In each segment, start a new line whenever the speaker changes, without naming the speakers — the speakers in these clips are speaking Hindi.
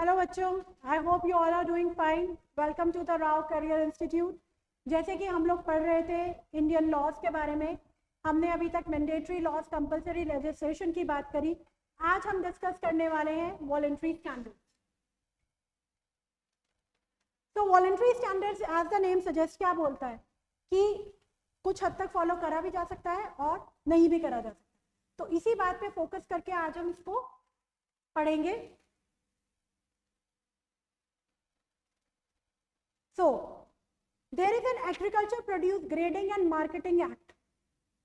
हेलो बच्चों, I hope you all are doing fine. Welcome to the Rao career institute. जैसे कि हम लोग पढ़ रहे थे इंडियन लॉज के बारे में, हमने अभी तक मैंडेटरी लॉज, कंपलसरी लेजिस्लेशन की बात करी। आज हम डिस्कस करने वाले हैं वॉलंटरी स्टैंडर्ड। तो voluntary standards as the name suggest क्या बोलता है कि कुछ हद तक फॉलो करा भी जा सकता है और नहीं भी करा जा सकता। तो इसी बात पे फोकस करके आज हम इसको पढ़ेंगे। So, there is an Agriculture Produce Grading and Marketing Act.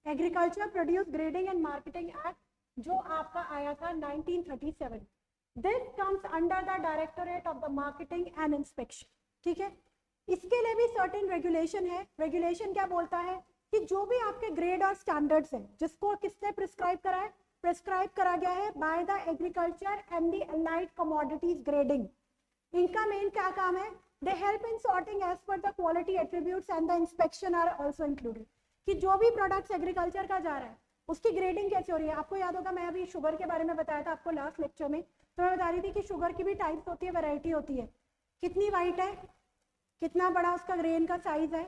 Agriculture Produce Grading and Marketing Act जो आपका आया था 1937. This comes under the Directorate of the Marketing and Inspection. ठीक है, इसके लिए भी certain regulation है। Regulation क्या बोलता है कि जो भी आपके ग्रेड और स्टैंडर्ड्स हैं, जिसको किसने प्रिस्क्राइब करा है, प्रिस्क्राइब करा गया है by the agriculture and the allied commodities grading. इनका मेन क्या काम है? They help in sorting as per the quality attributes and the inspection are also included. कि जो भी प्रोडक्ट्स एग्रीकल्चर का जा रहा है उसकी ग्रेडिंग कैसे हो रही है। आपको याद होगा मैं अभी शुगर के बारे में बताया था आपको लास्ट लेक्चर में, तो मैं बता रही थी कि शुगर की भी टाइप्स होती है, वैरायटी होती है, कितनी वाइट है, कितना बड़ा उसका ग्रेन का साइज है,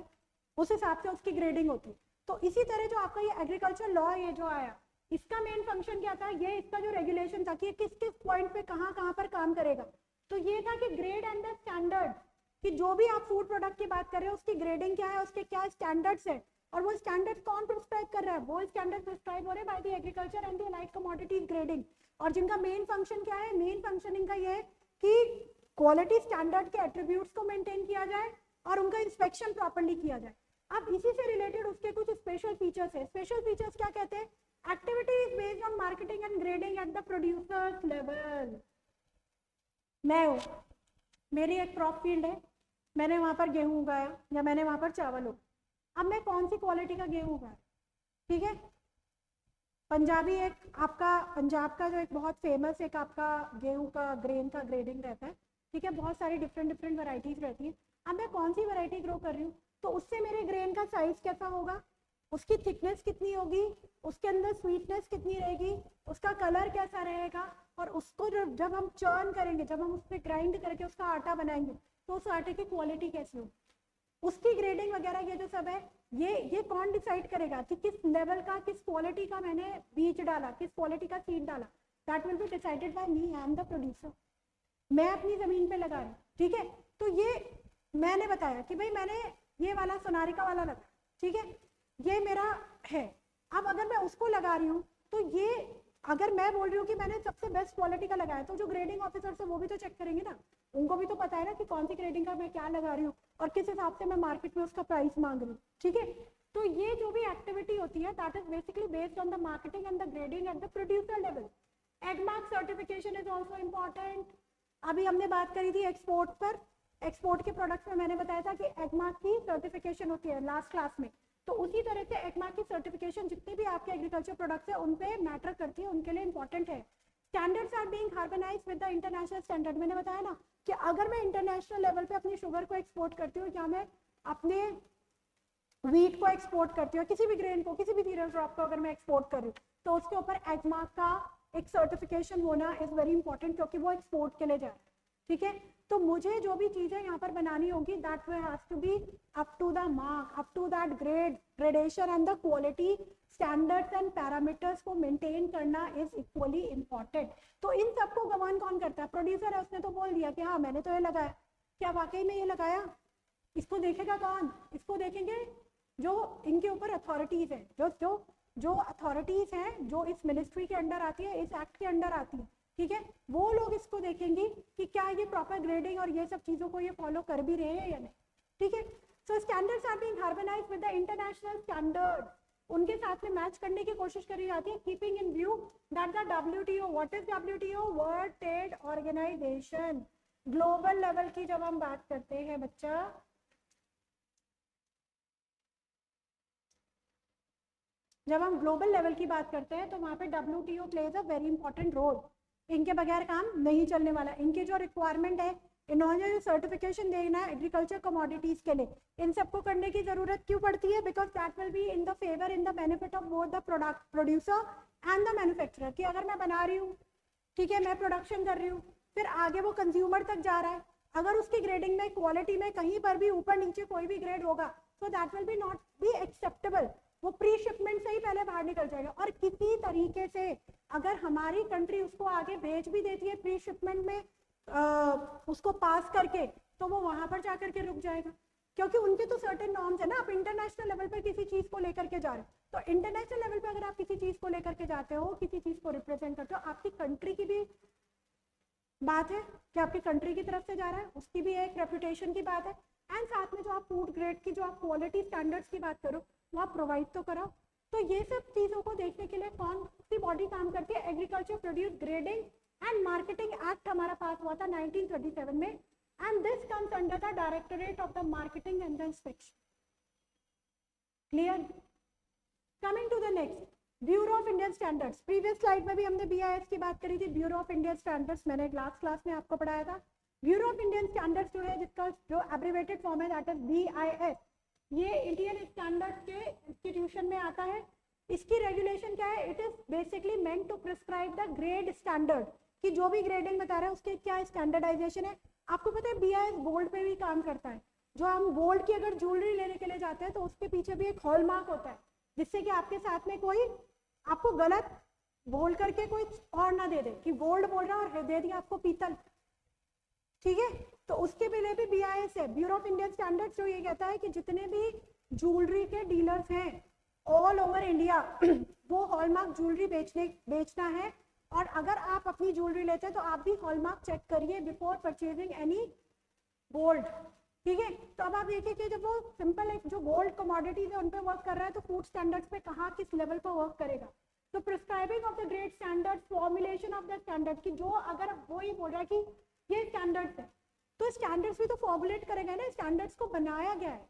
उस हिसाब से उसकी ग्रेडिंग होती है। तो इसी तरह जो आपका ये एग्रीकल्चर लॉ ये जो आया, इसका मेन फंक्शन क्या था, ये इसका जो रेगुलेशन था कि किस किस पॉइंट पे कहाँ पर काम करेगा। तो ये था कि ग्रेड एंड द स्टैंडर्ड, कि जो भी आप फूड प्रोडक्ट की बात कर रहे हो उसकी ग्रेडिंग क्या है, उसके क्या स्टैंडर्ड्स है, और वो स्टैंडर्ड्स कौन प्रिस्क्राइब कर रहा है, वो स्टैंडर्ड प्रिस्क्राइब हो रहे हैं by the agriculture and the allied commodities grading. और जिनका मेन फंक्शन क्या है, मेन फंक्शन इनका ये है कि क्वालिटी स्टैंडर्ड के एट्रीब्यूट्स को मेंटेन किया जाए और उनका इंस्पेक्शन प्रॉपर्ली किया जाए। अब इसी से रिलेटेड उसके कुछ स्पेशल फीचर्स है। स्पेशल फीचर्स क्या कहते हैं? Activity is based on marketing and grading at the producers level. मैं हूँ, मेरी एक क्रॉप फील्ड है, मैंने वहां पर गेहूं उगाया या मैंने वहां पर चावल उगाया। अब मैं कौन सी क्वालिटी का गेहूं उगाया, ठीक है। पंजाबी एक आपका, पंजाब का जो एक बहुत फेमस एक आपका गेहूं का ग्रेन का ग्रेडिंग रहता है, ठीक है, बहुत सारी डिफरेंट वैरायटीज रहती है। अब मैं कौन सी वैरायटी ग्रो कर रही हूँ, तो उससे मेरे ग्रेन का साइज कैसा होगा, उसकी थिकनेस कितनी होगी, उसके अंदर स्वीटनेस कितनी रहेगी, उसका कलर कैसा रहेगा, और उसको जब हम चर्न करेंगे, जब हम उस पर ग्राइंड करके उसका आटा बनाएंगे, तो उस आटे की क्वालिटी कैसी होगी, उसकी ग्रेडिंग वगैरह ये जो सब है, ये कौन डिसाइड करेगा कि किस लेवल का, किस क्वालिटी का मैंने बीज डाला, किस क्वालिटी का सीड डाला। That will be decided by me, I am the producer. मैं अपनी जमीन पे लगा रही हूँ, ठीक है। तो ये मैंने बताया कि भाई मैंने ये वाला सोनारिका वाला लगा, ठीक है, ये मेरा है। अब अगर मैं उसको लगा रही हूँ, तो ये अगर मैं बोल रही हूँ कि मैंने सबसे बेस्ट क्वालिटी का लगाया, तो जो ग्रेडिंग ऑफिसर है वो भी तो चेक करेंगे ना, उनको भी तो पता है ना कि कौन सी ग्रेडिंग का मैं क्या लगा रही हूँ और किस हिसाब से मैं मार्केट में उसका प्राइस मांग रही हूँ, ठीक है। तो ये जो भी एक्टिविटी होती है that is basically based on the marketing and the grading at the producer level. Agmark certification is also important. अभी हमने बात करी थी एक्सपोर्ट पर, एक्सपोर्ट के प्रोडक्ट्स में मैंने बताया था कि एगमार्क की सर्टिफिकेशन होती है लास्ट क्लास में। तो उसी तरह से एगमार्क की सर्टिफिकेशन जितनी भी आपके एग्रीकल्चर प्रोडक्ट्स है उन पे मैटर करती है, उनके लिए इंपॉर्टेंट है। Standards are being harmonised with the international standard. मैंने बताया ना कि अगर मैं इंटरनेशनल लेवल पे अपनी शुगर को एक्सपोर्ट करती हूँ या मैं अपने व्हीट को एक्सपोर्ट करती हूँ, किसी भी ग्रेन को, किसी भी सीरियल क्रॉप को अगर मैं एक्सपोर्ट कर रही हूँ, तो उसके ऊपर एगमार्क का एक सर्टिफिकेशन होना इज वेरी इंपॉर्टेंट, क्योंकि वो एक्सपोर्ट के लिए जा रहा है, ठीक है। तो मुझे जो भी चीजें यहाँ पर बनानी होगी that has to be up to the mark, up to that grade, gradation and the quality standards and parameters को मेंटेन करना इज इक्वली इंपॉर्टेंट। तो इन सबको गवर्न कौन करता है? प्रोड्यूसर है, उसने तो बोल दिया कि हाँ मैंने तो ये लगाया, क्या वाकई में ये लगाया? इसको देखेगा कौन? इसको देखेंगे जो इनके ऊपर अथॉरिटीज है, जो अथॉरिटीज हैं, जो इस मिनिस्ट्री के अंडर आती है, इस एक्ट के अंडर आती है, ठीक है। वो लोग इसको देखेंगे कि क्या ये प्रॉपर ग्रेडिंग और ये सब चीजों को ये फॉलो कर भी रहे हैं या नहीं, ठीक है। So standards are being harmonised with the international standard, उनके साथ में मैच करने की कोशिश करी जाती है, keeping in view that the WTO, what is WTO? World trade organisation. Global level की जब हम बात करते हैं बच्चा, जब हम ग्लोबल लेवल की बात करते हैं तो वहां पे WTO plays a very important role. इनके बगैर काम नहीं चलने वाला। इनकी जो रिक्वायरमेंट है, इन्होंने जो सर्टिफिकेशन देना है एग्रीकल्चर कमोडिटीज के लिए, इन सबको करने की जरूरत क्यों पड़ती है? Because that will be in the favour, in the benefit of both the product producer and the manufacturer. कि अगर मैं बना रही हूँ, ठीक है, मैं प्रोडक्शन कर रही हूँ, फिर आगे वो कंज्यूमर तक जा रहा है, अगर उसकी ग्रेडिंग में क्वालिटी में कहीं पर भी ऊपर नीचे कोई भी ग्रेड होगा तो that will be not be acceptable, वो प्री शिपमेंट से ही पहले बाहर निकल जाएगा। और किसी तरीके से अगर हमारी कंट्री उसको आगे भेज भी देती है प्री शिपमेंट में उसको पास करके, तो वो वहां पर जाकर के रुक जाएगा, क्योंकि उनके तो सर्टेन नॉर्म्स है ना। आप इंटरनेशनल लेवल पर किसी चीज को लेकर के जा रहे हो, तो इंटरनेशनल लेवल पर अगर आप किसी चीज को लेकर के जाते हो, किसी चीज को रिप्रेजेंट करते हो, आपकी कंट्री की भी बात है कि आपकी कंट्री की तरफ से जा रहा है, उसकी भी एक रेपुटेशन की बात है। एंड साथ में जो आप फूड ग्रेड की जो आप क्वालिटी स्टैंडर्ड्स की बात करो वो आप प्रोवाइड तो कराओ। तो ये सब चीजों को देखने के लिए कौन सी बॉडी काम करती है? Agriculture produce grading and marketing act हमारा पास हुआ था 1937 में, and this comes under the directorate of the marketing and the inspection. Clear? Coming to the next, bureau of Indian standards. Previous slide में भी हमने बीआईएस की बात करी थी, ब्यूरो ऑफ इंडियन स्टैंडर्ड्स मैंने लास्ट क्लास में आपको पढ़ाया था। ब्यूरो ऑफ इंडियन स्टैंडर्ड्स जो है, जिसका जो एब्रिवेटेड फॉर्म है दैट इज बीआईएस, ये इंडियन स्टैंडर्ड्स के इंस्टीट्यूशन में आता है। इसकी रेगुलेशन क्या है? It is basically meant to prescribe the grade standard, कि जो भी ग्रेडिंग बता रहे हैं उसके क्या स्टैंडर्डाइजेशन है। आपको पता है बीआईएस गोल्ड पे भी काम करता है। जो हम गोल्ड की अगर ज्वेलरी लेने के लिए जाते हैं तो उसके पीछे भी एक हॉलमार्क होता है, जिससे कि आपके साथ में कोई आपको गलत बोल करके कोई और ना दे दे कि गोल्ड बोल रहा और दे दिया आपको पीतल। ठीक है, तो उसके लिए भी बीआईएस है, ब्यूरो ऑफ इंडियन स्टैंडर्ड्स, जो ये कहता है कि जितने भी ज्वेलरी के डीलर्स हैं ऑल ओवर इंडिया वो हॉलमार्क ज्वेलरी बेचना है। और अगर आप अपनी ज्वेलरी लेते हैं तो आप भी हॉलमार्क चेक करिए बिफोर परचेजिंग एनी गोल्ड। ठीक है, तो अब आप देखिए कि जब वो सिंपल एक जो गोल्ड कमोडिटीज है उन पे वर्क कर रहा है तो फूड स्टैंडर्ड्स पे कहाँ किस लेवल पर वर्क करेगा। तो prescribing of the grade standards, formulation of the standard, की जो अगर वो ही बोल रहा है कि ये स्टैंडर्ड्स है तो स्टैंडर्ड्स भी तो फॉर्मुलेट करेगा ना। स्टैंडर्ड्स को बनाया गया है,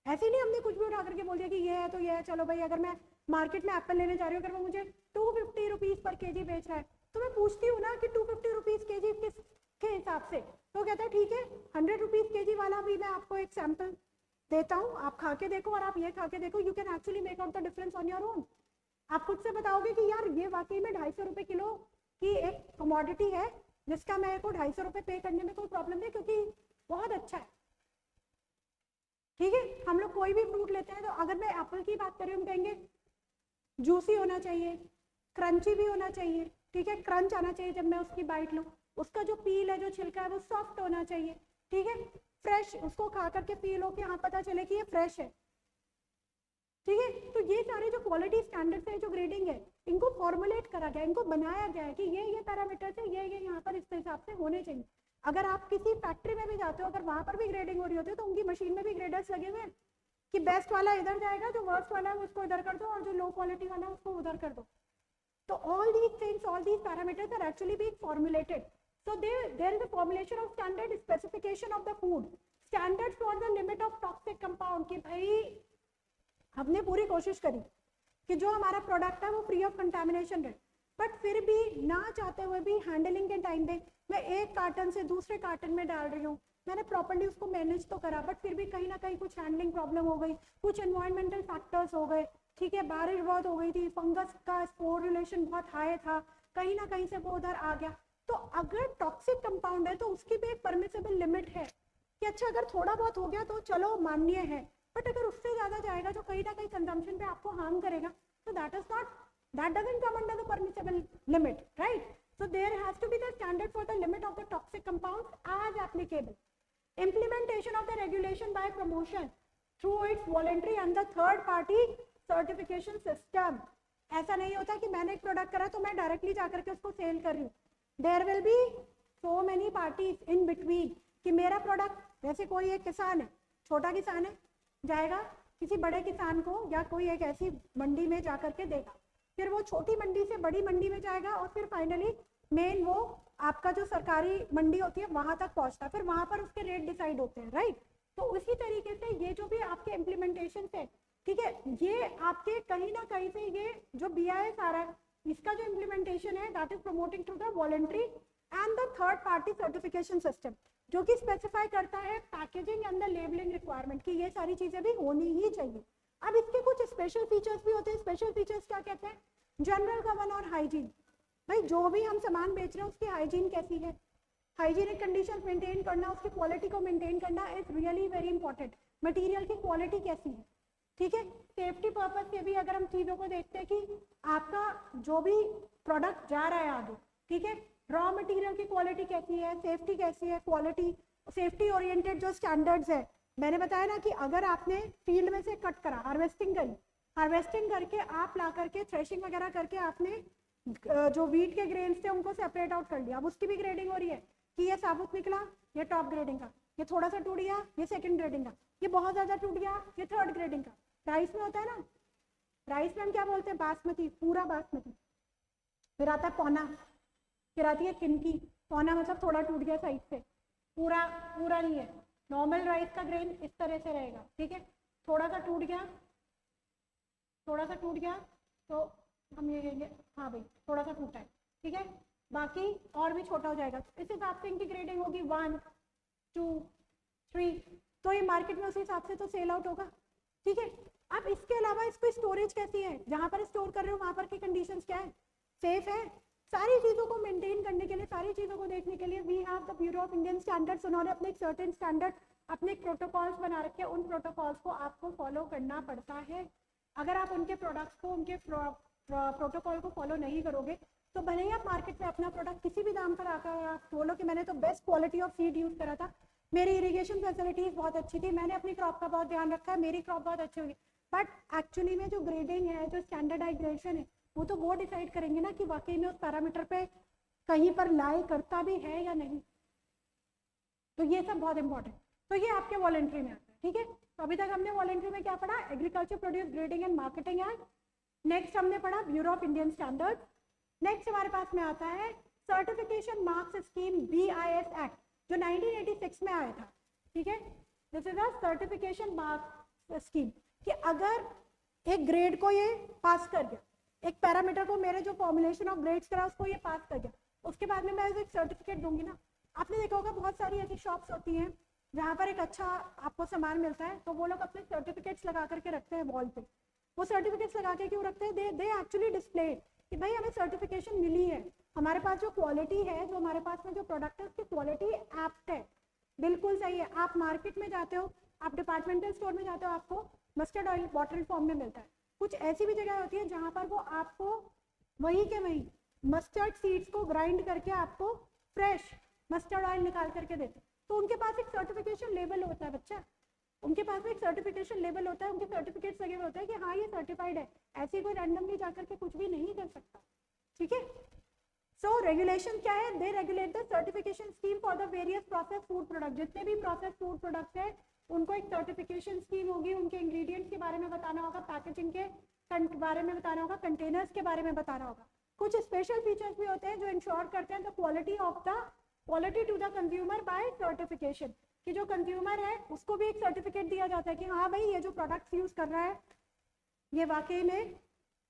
ऐसे नहीं हमने कुछ भी उठा करके बोल दिया कि ये है तो ये है। चलो भाई, अगर मैं मार्केट में एप्पल लेने जा रही हूँ, अगर वो मुझे 250 रुपीज पर केजी बेच रहा है तो मैं पूछती हूँ ना कि 250 रुपीज केजी किस के हिसाब से, तो कहता है ठीक है 100 रुपीज केजी वाला भी मैं आपको एक सैंपल देता हूँ, आप खा के देखो और आप ये खा के देखो, you can actually make out the difference on your own. आप खुद से बताओगे कि यार ये वाकई में 250 रुपए किलो की एक कमोडिटी है जिसका मेरे को 250 रुपए पे करने में कोई प्रॉब्लम नहीं, क्योंकि बहुत अच्छा है। ठीक है, हम लोग कोई भी फ्रूट लेते हैं तो अगर मैं एप्पल की बात करें हम कहेंगे जूसी होना चाहिए, क्रंची भी होना चाहिए। ठीक है, क्रंच आना चाहिए जब मैं उसकी बाइट लूँ, उसका जो पील है जो छिलका है वो सॉफ्ट होना चाहिए। ठीक है, फ्रेश, उसको खा करके फील हो कि हाँ पता चले कि ये फ्रेश है। ठीक है, तो ये सारे जो क्वालिटी स्टैंडर्ड्स है, जो ग्रेडिंग है, इनको फॉर्मुलेट करा गया, इनको बनाया गया है कि ये पैरामीटर्स है, ये यहाँ पर इस हिसाब से होने चाहिए। अगर आप किसी फैक्ट्री में भी जाते हो, अगर वहां पर भी ग्रेडिंग हो रही होती है तो उनकी मशीन में भी ग्रेडर्स लगे हुए हैं कि बेस्ट वाला इधर जाएगा, जो वर्स्ट वाला है उसको इधर कर दो, और जो लो क्वालिटी वाला है उसको उधर कर दो। तो all these things, all these parameters are actually being formulated. So there is a formulation of standard, specification of the food, standards for the limit of toxic compound। कि भाई हमने पूरी कोशिश करी कि जो हमारा प्रोडक्ट है वो फ्री ऑफ कंटामिनेशन रहे, बट फिर भी ना चाहते हुए भी हैंडलिंग के टाइम पे मैं एक कार्टन से दूसरे कार्टन में डाल रही हूँ, मैंने प्रॉपर्ली उसको मैनेज तो करा, बट फिर भी कहीं ना कहीं कुछ हैंडलिंग प्रॉब्लम हो गई, कुछ एनवायरमेंटल फैक्टर्स हो गए। ठीक है, बारिश बहुत हो गई थी, फंगस का स्पोर रिलेशन बहुत हाई था, कहीं ना कहीं से वो उधर आ गया। तो अगर टॉक्सिक कंपाउंड है तो उसकी भी एक परमिसेबल लिमिट है कि अच्छा अगर थोड़ा बहुत हो गया तो चलो मान्य है, बट अगर उससे ज्यादा जाएगा जो कहीं ना कहीं कंजम्पशन पे आपको हार्म करेगा, तो that doesn't come under the permissible limit, right? So there has to be the standard for the limit of the toxic compounds as applicable. Implementation of the regulation by promotion through its voluntary and the third party certification system. ऐसा नहीं होता कि मैंने एक प्रोडक्ट करा तो मैं डायरेक्टली जाकर के उसको सेल कर रही हूँ। There will be so many parties in between कि मेरा प्रोडक्ट, जैसे कोई एक किसान है, छोटा किसान है, जाएगा किसी बड़े किसान को या कोई एक ऐसी मंडी में जाकर के देगा, फिर वो छोटी मंडी से बड़ी मंडी में जाएगा और फिर फाइनली मेन वो आपका जो सरकारी मंडी होती है वहां तक पहुंचता है, फिर वहां पर उसके रेट डिसाइड होते हैं, राइट? तो उसी तरीके से ये जो भी आपके इम्प्लीमेंटेशन है, ठीक है, ये आपके कहीं ना कहीं से ये जो बीआईएस आ रहा है इसका जो इम्प्लीमेंटेशन है that is promoting through the voluntary and the third party certification system, जो कि स्पेसिफाई करता है packaging and the labelling requirement की ये सारी चीजें भी होनी ही चाहिए। अब इसके कुछ स्पेशल फीचर्स भी होते हैं। स्पेशल फीचर्स क्या कहते हैं? जनरल गवर्न और हाइजीन। भाई जो भी हम सामान बेच रहे हैं उसकी हाइजीन कैसी है, हाइजीनिक कंडीशंस मेंटेन करना, उसकी क्वालिटी को मेंटेन करना is really very important. Material की क्वालिटी कैसी है, ठीक है। सेफ्टी पर्पज से भी अगर हम चीज़ों को देखते हैं कि आपका जो भी प्रोडक्ट जा रहा है आगे, ठीक है, रॉ मटेरियल की क्वालिटी कैसी है, सेफ्टी कैसी है, क्वालिटी सेफ्टी ओरिएंटेड जो स्टैंडर्ड्स है। मैंने बताया ना कि अगर आपने फील्ड में से कट करा, हार्वेस्टिंग करी, हार्वेस्टिंग करके आप ला करके थ्रेशिंग वगैरह करके आपने जो वीट के ग्रेन्स थे उनको सेपरेट आउट कर लिया, अब उसकी भी ग्रेडिंग हो रही है कि ये साबुत निकला, ये टॉप ग्रेडिंग का, ये थोड़ा सा टूट गया, ये सेकंड ग्रेडिंग का, ये बहुत ज्यादा टूट गया, ये थर्ड ग्रेडिंग का। राइस में होता है ना, राइस में हम क्या बोलते हैं, बासमती, पूरा बासमती, फिर आता है पौना, फिर आती है किनकी। पौना मतलब थोड़ा टूट गया साइड से, पूरा पूरा नहीं है। नॉर्मल राइस का ग्रेन इस तरह से रहेगा, ठीक है, थोड़ा सा टूट गया, थोड़ा सा टूट गया तो हम ये कहेंगे हाँ भाई थोड़ा सा टूटा है, ठीक है, बाकी और भी छोटा हो जाएगा। इस हिसाब से इनकी ग्रेडिंग होगी 1 2 3, तो ये मार्केट में उस हिसाब से तो सेल आउट होगा, ठीक है। अब इसके अलावा इसको स्टोरेज कैसी है, जहां पर स्टोर कर रहे हो वहां पर की कंडीशंस क्या है, सेफ है। सारी चीजों को मेंटेन करने के लिए, सारी चीजों को देखने के लिए we have the bureau of Indian standards. उन्होंने अपने एक सर्टेन स्टैंडर्ड, अपने प्रोटोकॉल्स बना रखे हैं, उन प्रोटोकॉल्स को आपको फॉलो करना पड़ता है। अगर आप उनके प्रोडक्ट्स को, उनके प्रोटोकॉल को फॉलो नहीं करोगे तो भले ही आप मार्केट में अपना प्रोडक्ट किसी भी दाम पर आकर बोलो कि मैंने तो best quality of seed use करा था, मेरी इरिगेशन फैसिलिटीज बहुत अच्छी थी, मैंने अपनी क्रॉप का बहुत ध्यान रखा है, मेरी क्रॉप बहुत अच्छी होगी, बट एक्चुअली में जो ग्रेडिंग है, जो स्टैंडर्डाइजेशन है, वो तो वो डिसाइड करेंगे ना कि वाकई में उस पैरामीटर पे कहीं पर लाई करता भी है या नहीं। तो ये सब बहुत इंपॉर्टेंट। तो ये आपके वॉलंटरी में आता है, ठीक है। तो अभी तक हमने वॉलंटरी में क्या पढ़ा, agriculture produce grading and marketing act. Next हमने पढ़ा bureau of Indian standard. Next हमारे पास में आता है certification marks scheme BIS act, जो 1986 में आया था, ठीक है। This is a certification marks scheme कि अगर एक ग्रेड को ये पास कर गया, एक पैरामीटर को, मेरे जो फॉर्मुलेशन ऑफ ग्रेड्स करा उसको ये पास कर गया, उसके बाद में मैं एक सर्टिफिकेट दूंगी ना। आपने देखा होगा बहुत सारी ऐसी शॉप्स होती हैं जहाँ पर एक अच्छा आपको सामान मिलता है, तो वो लोग अपने सर्टिफिकेट्स लगा करके रखते हैं वॉल पे। वो सर्टिफिकेट्स लगा के क्यों रखते हैं, दे एक्चुअली डिस्प्ले कि भाई हमें सर्टिफिकेशन मिली है, हमारे पास जो क्वालिटी है, जो हमारे पास में जो प्रोडक्ट है उसकी क्वालिटी एप्ट है, बिल्कुल सही है। आप मार्केट में जाते हो, आप डिपार्टमेंटल स्टोर में जाते हो, आपको मस्टर्ड ऑयल बॉटल फॉर्म में मिलता है। कुछ ऐसी भी जगह होती है जहाँ पर वो आपको वही के वही मस्टर्ड सीड्स को ग्राइंड करके आपको फ्रेश मस्टर्ड ऑयल निकाल करके देते हैं। तो उनके पास एक सर्टिफिकेशन लेबल होता है बच्चा, उनके पास में एक सर्टिफिकेशन लेबल होता है, उनके सर्टिफिकेट्स लगे हुए होते हैं कि हाँ ये सर्टिफाइड है, ऐसे कोई रैंडमली जाकर के कुछ भी नहीं कर सकता, ठीक है। सो रेगुलेशन क्या है, they regulate the certification scheme for the various process food product. जितने भी प्रोसेस फूड प्रोडक्ट्स है उनको एक सर्टिफिकेशन स्कीम होगी, उनके इंग्रेडिएंट्स के बारे में बताना होगा, पैकेजिंग के बारे में बताना होगा, कंटेनर्स के बारे में बताना होगा। कुछ स्पेशल फीचर्स भी होते हैं जो इंश्योर करते हैं the quality to the consumer by certification, कि जो कंज्यूमर है उसको भी एक सर्टिफिकेट दिया जाता है कि हाँ भाई ये जो प्रोडक्ट्स यूज कर रहा है ये वाकई में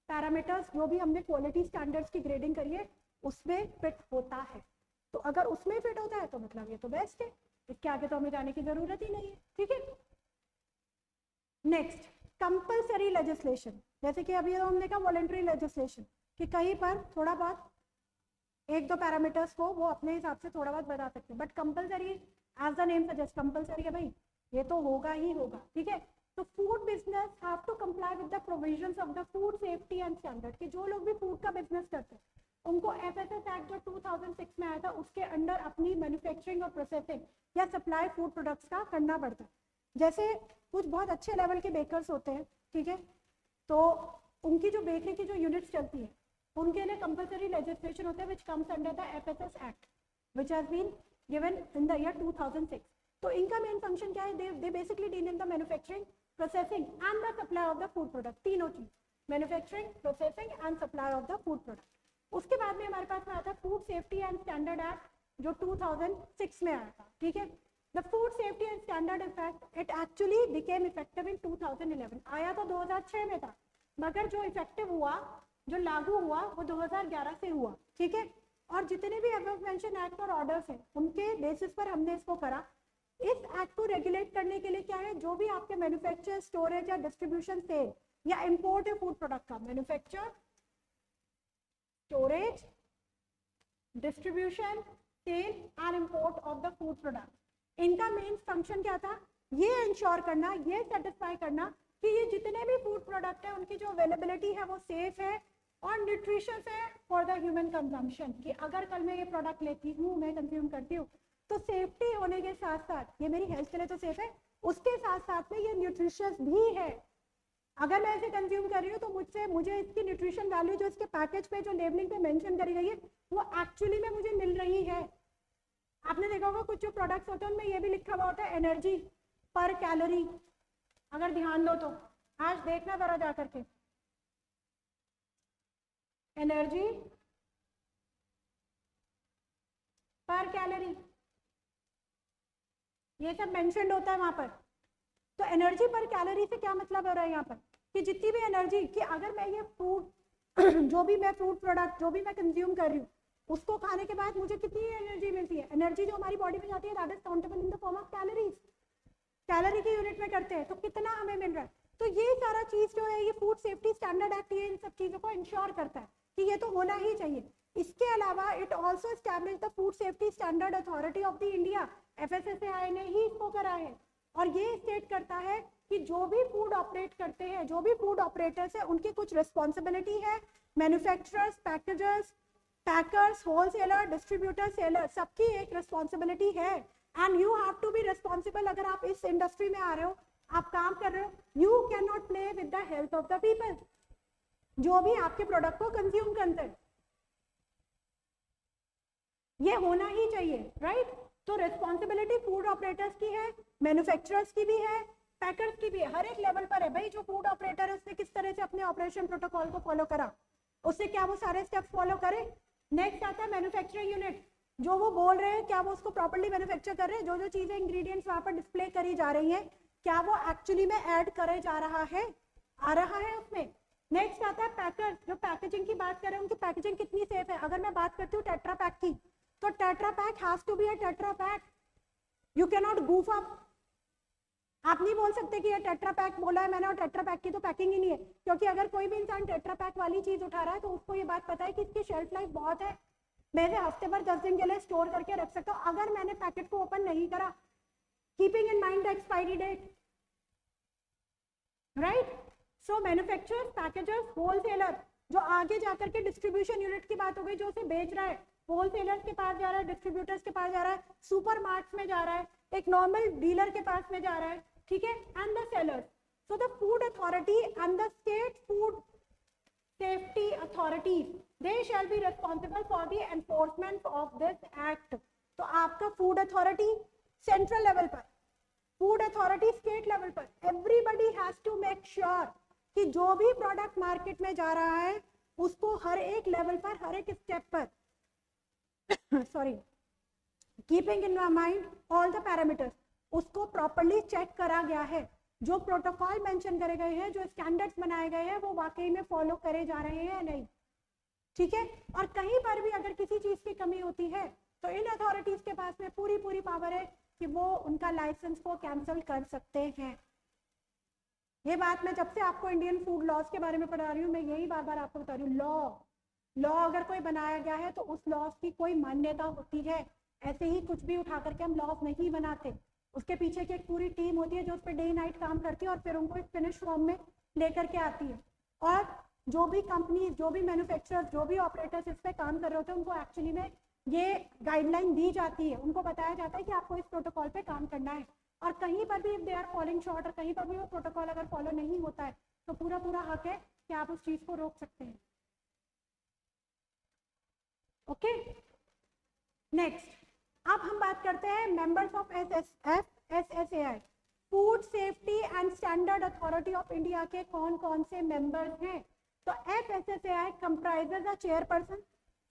पैरामीटर्स जो भी हमने क्वालिटी स्टैंडर्ड्स की ग्रेडिंग करी है उसमें फिट होता है। तो अगर उसमें फिट होता है तो मतलब ये तो बेस्ट है, इसके आगे तो हमें जाने की जरूरत ही नहीं है, ठीक है। नेक्स्ट कंपल्सरी लेजिस्लेशन, जैसे कि अभी हमने कहा वॉलंटरी लेजिस्लेशन कि कहीं पर थोड़ा बहुत एक दो पैरामीटर्स को वो अपने हिसाब से थोड़ा बहुत बता सकते हैं, but compulsory as the name suggest compulsory है भाई, ये तो होगा ही होगा, ठीक है। तो food business have to comply with the provisions of the food safety and standard, कि जो लोग भी फूड का बिजनेस करते हैं उनको FSS एक्ट जो 2006 में आया था उसके अंडर अपनी मैन्युफैक्चरिंग और प्रोसेसिंग या सप्लाई फूड प्रोडक्ट्स का करना पड़ता है। जैसे कुछ बहुत अच्छे लेवल के बेकर्स होते हैं, ठीक है, तो उनकी जो बेकरी की जो यूनिट्स चलती है उनके लिए कंपल्सरी लेजिस्लेशन होता है which comes under the FSS act which has been given in the year 2006। तो इनका मेन फंक्शन क्या है, they basically deal in the manufacturing, processing and the supply of the food product, तीनों चीज, manufacturing, processing and supply of the food product. उसके बाद में हमारे पास में आता है food safety and standard act जो 2006 में आया था, ठीक है। The food safety and standard effect it actually became effective in 2011, आया तो 2006 में था मगर जो इफेक्टिव हुआ, जो लागू हुआ वो 2011 से हुआ, ठीक है। और जितने भी अबव मेंशन एक्ट और ऑर्डर्स हैं उनके बेसिस पर हमने इसको करा। इस एक्ट को रेगुलेट करने के लिए क्या है, जो भी आपके मैन्युफैक्चर, स्टोरेज या डिस्ट्रीब्यूशन, सेल या इंपोर्ट है फूड प्रोडक्ट का, manufacture, storage, distribution, sale and import of the food product. इनका मेन फंक्शन क्या था, ये इंश्योर करना, ये सेटिस्फाई करना कि ये जितने भी फूड प्रोडक्ट है उनकी जो अवेलेबिलिटी है वो सेफ है और न्यूट्रिशियस है फॉर द ह्यूमन कंजम्पशन, कि अगर कल मैं ये प्रोडक्ट लेती हूँ, मैं कंज्यूम करती हूँ, तो सेफ्टी होने के साथ साथ ये मेरी हेल्थ के लिए तो सेफ है, उसके साथ साथ में ये न्यूट्रिशियस भी है। अगर मैं इसे कंज्यूम कर रही हूँ तो मुझे इसकी न्यूट्रिशन वैल्यू जो इसके पैकेज पे जो लेबलिंग पे मेंशन करी गई है वो एक्चुअली में मुझे मिल रही है। आपने देखा होगा कुछ जो प्रोडक्ट्स होते हैं उनमें ये भी लिखा हुआ होता है एनर्जी पर कैलोरी। अगर ध्यान दो तो आज देखना जरा जा करके, एनर्जी पर कैलोरी ये सब मेंशन्ड होता है वहां पर। तो एनर्जी पर कैलोरी से क्या मतलब हो रहा है यहाँ पर, कि जितनी भी एनर्जी, कि अगर मैं ये फूड जो भी मैं फूड प्रोडक्ट जो भी मैं कंज्यूम कर रही हूँ उसको खाने के बाद मुझे कितनी एनर्जी मिलती है, एनर्जी जो हमारी बॉडी में जाती है that is countable in the form of calories, calorie की यूनिट में करते हैं, तो कितना हमें मिल रहा है। तो ये सारा चीज जो है ये फूड सेफ्टी स्टैंडर्ड एक्ट ये इन सब चीजों को इंश्योर करता है कि ये तो होना ही चाहिए। इसके अलावा it also establish the food safety standard authority of the India, FSSAI ने ही इसको करा है, और ये स्टेट करता है कि जो भी फूड ऑपरेट करते हैं, जो भी फूड ऑपरेटर्स है, उनकी कुछ रिस्पॉन्सिबिलिटी है, manufacturers, packagers, packers, wholesaler, distributor, seller, सबकी एक रिस्पॉन्सिबिलिटी है। And you have to be responsible. अगर आप इस इंडस्ट्री में आ रहे हो, आप काम कर रहे हो, you can not play with the health of the people जो भी आपके प्रोडक्ट को कंज्यूम करते हैं। ये होना ही चाहिए, राइट? तो रिस्पॉन्सिबिलिटी फूड ऑपरेटर्स की है, मैन्युफैक्चरर्स की भी है, पैकर्स की भी है, हर एक लेवल पर है। भाई जो फूड ऑपरेटर है उसने किस तरह से अपने ऑपरेशन प्रोटोकॉल को फॉलो करा, उससे क्या वो सारे स्टेप्स फॉलो करे। नेक्स्ट आता है मैन्युफैक्चरिंग यूनिट, जो वो बोल रहे हैं क्या वो उसको प्रॉपर्ली मैन्युफैक्चर कर रहे हैं, जो जो चीजें इंग्रेडिएंट्स वहां पर डिस्प्ले करी जा रही हैं क्या वो एक्चुअली में ऐड करे जा रहा है, आ रहा है उसमें। नेक्स्ट आता है पैकर्स, जो पैकेजिंग की बात कर रहे हैं उनकी पैकेजिंग कितनी सेफ है। अगर मैं बात करती हूँ टेट्रा पैक की, तो tetra pack has to be a tetra pack, you can not goof up. आप नहीं बोल सकते कि ये टेट्रा पैक बोला है मैंने और टेट्रा पैक की तो पैकिंग ही नहीं है, क्योंकि अगर कोई भी इंसान टेट्रा पैक वाली चीज उठा रहा है तो उसको ये बात पता है कि इसकी शेल्फ लाइफ बहुत है, मैं इसे हफ्ते भर 10 दिन के लिए स्टोर करके रख सकता हूँ अगर मैंने पैकेट को ओपन नहीं करा, keeping in mind the expiry date, right? So manufacturers, packagers, wholesaler, जो आगे जाकर के डिस्ट्रीब्यूशन यूनिट की बात हो गई, जो उसे बेच रहा है, होलसेलर्स के पास जा रहा है, डिस्ट्रीब्यूटर्स के पास जा रहा है, सुपर मार्ट्स में जा रहा है, एक नॉर्मल डीलर के पास में जा रहा है, ठीक है, and the sellers. So the food authority and the state food safety authorities, they shall be responsible for the enforcement of this act। तो आपका फूड अथॉरिटी सेंट्रल लेवल पर, फूड अथॉरिटी स्टेट लेवल पर, everybody has to make sure कि जो भी प्रोडक्ट मार्केट में जा रहा है उसको हर एक लेवल पर, हर एक स्टेप पर sorry, keeping in mind all the parameters, उसको प्रॉपर्ली चेक करा गया है, जो प्रोटोकॉल मेंशन करे गए हैं, जो स्टैंडर्ड्स बनाए गए हैं वो वाकई में फॉलो करे जा रहे हैं या नहीं, ठीक है। और कहीं पर भी अगर किसी चीज की कमी होती है तो इन अथॉरिटीज के पास में पूरी पूरी पावर है कि वो उनका लाइसेंस को कैंसिल कर सकते हैं। ये बात मैं जब से आपको इंडियन फूड लॉज के बारे में पढ़ा रही हूँ, मैं यही बार बार आपको बता रही हूँ, लॉ अगर कोई बनाया गया है तो उस लॉज की कोई मान्यता होती है, ऐसे ही कुछ भी उठा करके हम लॉज नहीं बनाते, उसके पीछे की एक पूरी टीम होती है जो उस पर डे नाइट काम करती है और फिर उनको एक फिनिश फॉर्म में लेकर के आती है। और जो भी कंपनी, जो भी मैन्युफैक्चरर्स, जो भी ऑपरेटर्स इस पे काम कर रहे होते हैं उनको एक्चुअली में ये गाइडलाइन दी जाती है, उनको बताया जाता है कि आपको इस प्रोटोकॉल पे काम करना है। और कहीं पर भी if they are following short और कहीं पर भी वो प्रोटोकॉल अगर फॉलो नहीं होता है तो पूरा पूरा हक है कि आप उस चीज को रोक सकते हैं। ओके, नेक्स्ट अब हम बात करते हैं members of FSSAI, food safety and standard authority of India के कौन कौन से मेंबर्स हैं। तो FSSAI कंप्राइजेज अ चेयरपर्सन,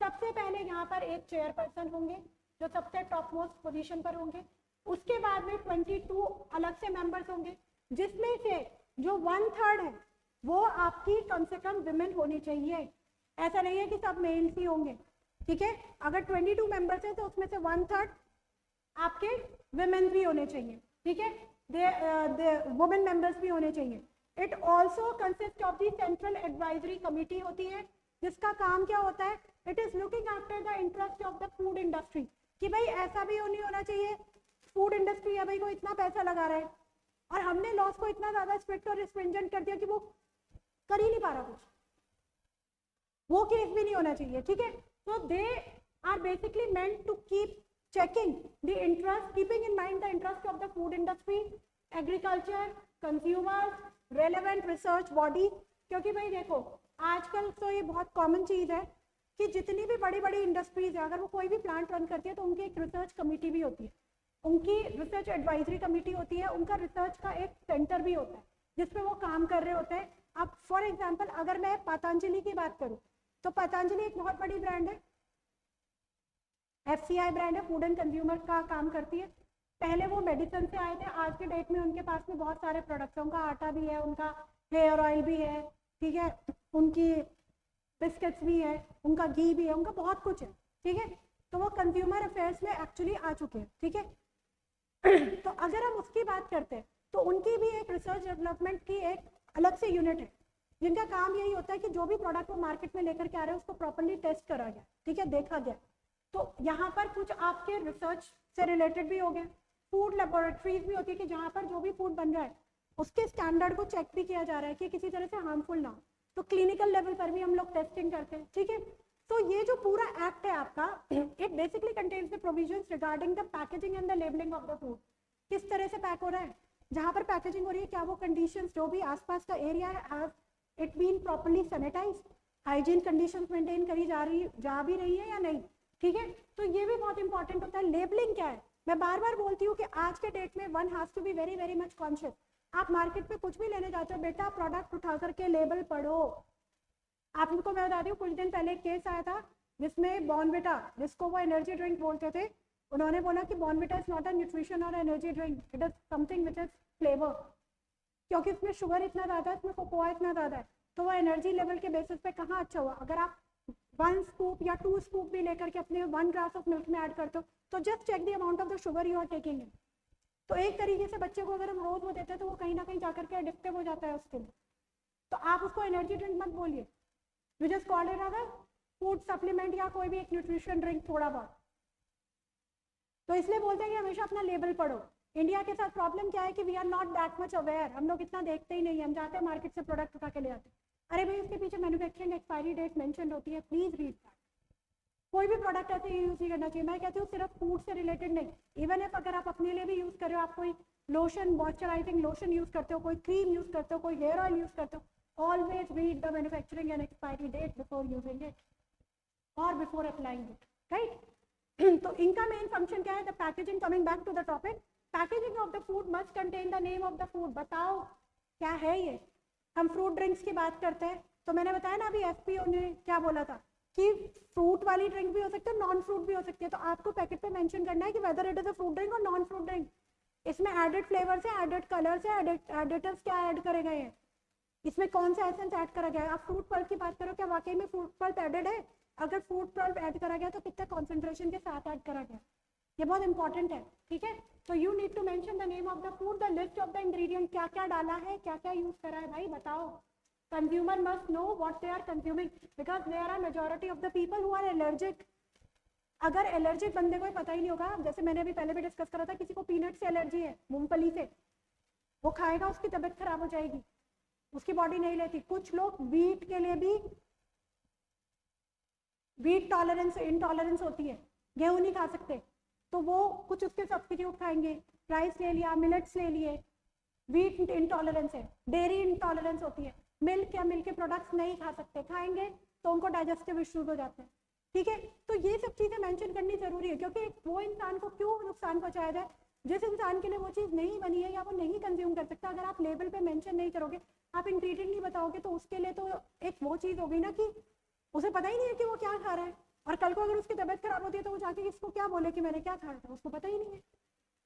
सबसे पहले यहाँ पर एक चेयरपर्सन होंगे जो सबसे टॉप मोस्ट पोजीशन पर होंगे, उसके बाद में 22 अलग से मेंबर्स होंगे, जिसमें से जो 1/3 है वो आपकी कम से कम विमेन होनी चाहिए, ऐसा नहीं है कि सब मेल्स ही होंगे, ठीक है। अगर 22 मेंबर्स है तो उसमें से 1/3 आपके विमेन भी होने चाहिए, ठीक है, वुमेन मेंबर्स भी होने चाहिए। It also consist of the central advisory committee होती है जिसका काम क्या होता है, it is looking after the interest of the food industry, कि भाई ऐसा भी नहीं होना चाहिए, फूड इंडस्ट्री है भाई, को इतना पैसा लगा रहा है और हमने लॉस को इतना ज्यादा स्ट्रिक्ट और रिस्ट्रिंजेंट कर दिया कि वो कर ही नहीं पा रहा कुछ, वो केस भी नहीं होना चाहिए, ठीक है। तो they are basically meant to keep checking the interest, keeping in mind the interest of the food industry, agriculture, consumers, relevant research body। क्योंकि भाई देखो आजकल तो ये बहुत कॉमन चीज है कि जितनी भी बड़ी बड़ी इंडस्ट्रीज है, अगर वो कोई भी प्लांट रन करती है तो उनकी एक रिसर्च कमेटी भी होती है, उनकी रिसर्च एडवाइजरी कमेटी होती है, उनका रिसर्च का एक सेंटर भी होता है जिसपे वो काम कर रहे होते हैं। अब फॉर एग्जाम्पल अगर मैं पतंजलि की बात करूँ तो पतंजलि एक बहुत बड़ी ब्रांड है, FCI ब्रांड है, फूड एंड कंज्यूमर का काम करती है। पहले वो मेडिसिन से आए थे, आज के डेट में उनके पास में बहुत सारे प्रोडक्ट्स हैं, उनका आटा भी है, उनका हेयर ऑयल भी है, ठीक है, उनकी बिस्किट्स भी है, उनका घी भी है, उनका बहुत कुछ है, ठीक है। तो वो कंज्यूमर अफेयर्स में एक्चुअली आ चुके हैं, ठीक है। तो अगर हम उसकी बात करते हैं तो उनकी भी एक रिसर्च डेवलपमेंट की एक अलग से यूनिट है जिनका काम यही होता है कि जो भी प्रोडक्ट वो मार्केट में लेकर के आ रहे हैं उसको प्रॉपर्ली टेस्ट करा गया, ठीक है, देखा गया। तो यहाँ पर कुछ आपके रिसर्च से रिलेटेड भी हो गए, फूड लेबोरेटरीज भी होती है कि जहाँ पर जो भी फूड बन रहा है उसके स्टैंडर्ड को चेक भी किया जा रहा है कि किसी तरह से हार्मफुल ना हो, तो क्लिनिकल लेवल पर भी हम लोग टेस्टिंग करते हैं, ठीक है। तो ये जो पूरा एक्ट है आपका, it basically contains the provisions regarding the packaging and the labelling of the food, किस तरह से पैक हो रहा है, जहाँ पर पैकेजिंग हो रही है क्या वो कंडीशंस जो भी आसपास का एरिया है have it been properly sanitized, hygiene conditions maintain करी जा भी रही है या नहीं, ठीक है। तो ये भी बहुत इंपॉर्टेंट होता है। लेबलिंग क्या है, मैं बार बार बोलती हूँ कि आज के डेट में one has to be very very much conscious. आप मार्केट में कुछ भी लेने जाते हो बेटा, प्रोडक्ट उठा करके लेबल पढ़ो। आपको मैं बता दूँ कुछ दिन पहले एक केस आया था जिसमें बॉर्नविटा, जिसको वो एनर्जी ड्रिंक बोलते थे, उन्होंने बोला कि Bournvita is not a nutrition और energy drink, it is something which is flavour, क्योंकि इसमें शुगर इतना ज़्यादा है, इसमें कोकोआ इतना ज़्यादा है, तो वो एनर्जी लेवल के बेसिस पे कहाँ अच्छा हुआ। अगर आप 1 स्कूप या 2 स्कूप भी लेकर के अपने 1 ग्लास ऑफ मिल्क में ऐड करते हो तो just check the amount of the sugar you are taking in. तो एक तरीके से बच्चे को अगर हम रोज वो देते हैं तो वो कहीं ना कहीं जाकर के एडिक्टिव हो जाता है उसके लिए। तो आप उसको एनर्जी ड्रिंक मत बोलिए, यू जस्ट कॉल इट अगर फूड सप्लीमेंट या कोई भी एक न्यूट्रिशन ड्रिंक थोड़ा बहुत। तो इसलिए बोलते हैं कि हमेशा अपना लेबल पढ़ो। इंडिया के साथ प्रॉब्लम क्या है कि we are not that much aware, हम लोग इतना देखते ही नहीं, हम जाते हैं मार्केट से प्रोडक्ट उठा के ले आते हैं, अरे भाई उसके पीछे मैन्युफैक्चरिंग एक्सपायरी डेट मेंशन होती है, प्लीज रीड दैट। कोई भी प्रोडक्ट ऐसे यूज नहीं करना चाहिए। मैं कहती हूँ सिर्फ फूड से रिलेटेड नहीं, इवन इफ अगर आप अपने लिए भी यूज कर रहे हो, आप कोई लोशन, मॉइस्चराइजिंग लोशन यूज करते हो, कोई क्रीम यूज करते हो, कोई हेयर ऑयल यूज करते हो, always read the manufacturing and expiry date before using it और बिफोर अप्लाइंग इट, राइट। तो इनका मेन फंक्शन क्या है, the packaging, coming back to the topic, packaging of the food must contain the name of the food. बताओ क्या है ये। हम फ्रूट ड्रिंक्स की बात करते हैं तो मैंने बताया ना अभी एफपीओ ने क्या बोला था कि फ्रूट वाली ड्रिंक भी हो सकती है, नॉन फ्रूट भी हो सकती है। तो आपको पैकेट पे मेंशन करना है कि whether it is a fruit drink और नॉन फ्रूट ड्रिंक। इसमें एडेड फ्लेवर्स है, एडेड कलर्स है, एडिटिव्स क्या ऐड करे गए हैं, इसमें कौन सा एसेंस ऐड करा गया है। आप फ्रूट पल्प की बात करो, क्या वाकई में फ्रूट पल्प एडेड है, अगर फ्रूट पल्प ऐड करा गया तो कितने कॉन्सेंट्रेशन के साथ ऐड करा गया, ये बहुत इंपॉर्टेंट है, ठीक है। तो you need to mention the name of the food, the list of the ingredient, क्या क्या डाला है, क्या क्या यूज करा है, भाई बताओ। Consumer must know what they are consuming because there are majority of the people who are allergic। अगर एलर्जिक बंदे को पता ही नहीं होगा, जैसे मैंने अभी पहले भी डिस्कस करा था, किसी को पीनट से एलर्जी है, मूंगफली से, वो खाएगा उसकी तबीयत खराब हो जाएगी, उसकी बॉडी नहीं लेती। कुछ लोग वीट के लिए भी वीट टॉलरेंस इंटॉलरेंस होती है, गेहूं नहीं खा सकते, तो वो कुछ उसके सब्स्टिट्यूट खाएंगे, राइस ले लिया, मिलेट्स ले लिए। वीट इंटॉलरेंस है, डेयरी इंटॉलरेंस होती है, मिल्क या मिल्क के प्रोडक्ट्स नहीं खा सकते, खाएंगे तो उनको डाइजेस्टिव इश्यूज हो जाते हैं, ठीक है। तो ये सब चीजें मेंशन करनी जरूरी है, क्योंकि वो इंसान को क्यों नुकसान पहुंचाया जाए जिस इंसान के लिए वो चीज नहीं बनी है या वो नहीं कंज्यूम कर सकता। अगर आप लेबल पे मेंशन नहीं करोगे, आप इंग्रेडिएंट नहीं बताओगे, तो उसके लिए तो एक वो चीज होगी ना कि उसे पता ही नहीं है कि वो क्या खा रहा है, और कल को अगर उसकी तबीयत खराब होती है तो वो जाके किसको क्या बोले कि मैंने क्या खाया था, उसको पता ही नहीं है,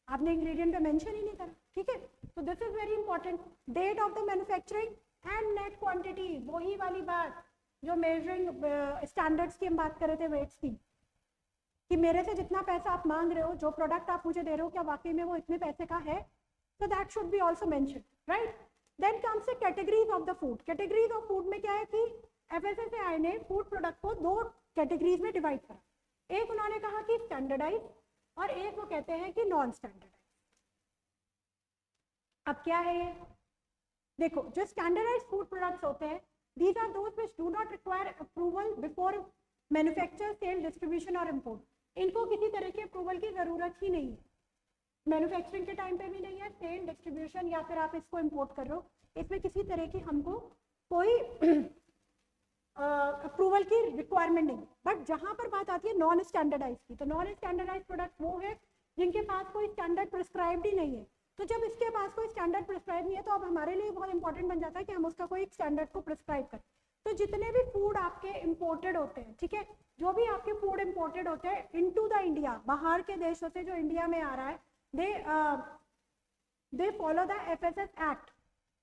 आपने इंग्रेडिएंट पे मेंशन ही नहीं करा, ठीक है। तो this is very important, date of the manufacturing and net quantity, वही वाली बात जो मेजरिंग स्टैंडर्ड्स की हम बात कर रहे थे, वेट्स की, कि मेरे से जितना पैसा आप मांग रहे हो, जो प्रोडक्ट आप मुझे दे रहे हो, क्या वाकई में वो इतने पैसे का है, तो that should be also mention, right. Then comes the categories of the food. Categories of food में क्या है कि एफएसएसएआई ने फूड प्रोडक्ट को 2 कैटेगरीज में डिवाइड करा। एक उन्होंने कहा कि स्टैंडर्डाइज, और एक वो कहते हैं कि नॉन स्टैंडर्डाइज। अब क्या है ये, देखो जो स्टैंडर्डाइज फूड प्रोडक्ट्स होते हैं, these are those which do not require approval before manufacture, sale, distribution और import। इनको किसी तरह की अप्रूवल की जरूरत ही नहीं है, मैन्युफैक्चरिंग के टाइम पे भी नहीं है, सेल, डिस्ट्रीब्यूशन या फिर आप इसको इंपोर्ट कर रहे हो, इसमें किसी तरह की हमको कोई अप्रूवल की रिक्वायरमेंट नहीं। बट जहां पर बात आती है नॉन स्टैंडर्डाइज की, तो नॉन स्टैंडर्डाइज प्रोडक्ट वो है जिनके पास कोई स्टैंडर्ड प्रिस्क्राइब्ड ही नहीं है। तो जब इसके पास कोई स्टैंडर्ड प्रिस्क्राइब नहीं है तो अब हमारे लिए बहुत इंपॉर्टेंट बन जाता है कि हम उसका कोई स्टैंडर्ड को प्रिस्क्राइब करें। तो जितने भी फूड आपके इंपोर्टेड होते हैं, ठीक है, जो भी आपके फूड इंपोर्टेड होते हैं इनटू द इंडिया, बाहर के देशों से जो इंडिया में आ रहा है, they follow the FSS act,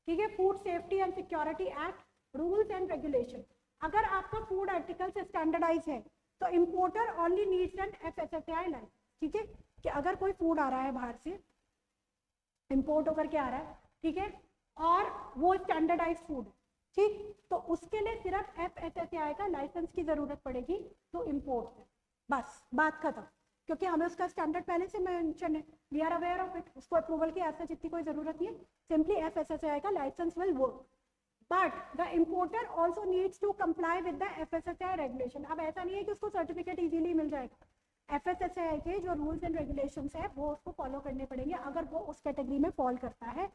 ठीक है, food safety and security act, rules and regulation. अगर आपका फूड आर्टिकल से स्टैंडर्डाइज है तो importer only needs an FSSAI license, ठीक है, कि अगर कोई फूड आ रहा है बाहर से, इंपोर्ट होकर के आ रहा है, ठीक है, और वो स्टैंडर्डाइज फूड, ठीक, तो उसके लिए सिर्फ FSSAI का लाइसेंस की जरूरत पड़ेगी तो इंपोर्ट, बस बात खत्म, क्योंकि हमें उसका स्टैंडर्ड पहले से मेंशन है, we are aware of it, उसको अप्रूवल की ऐसा जितनी कोई जरूरत नहीं है, सिंपली FSSAI का license will work. But the importer also needs to comply with the FSSAI regulation. अब ऐसा नहीं है कि उसको सर्टिफिकेट इजीली मिल जाएगा, FSSAI के जो रूल्स एंड रेगुलेशंस है वो उसको फॉलो करने पड़ेंगे। अगर वो उस कैटेगरी में फॉल करता है,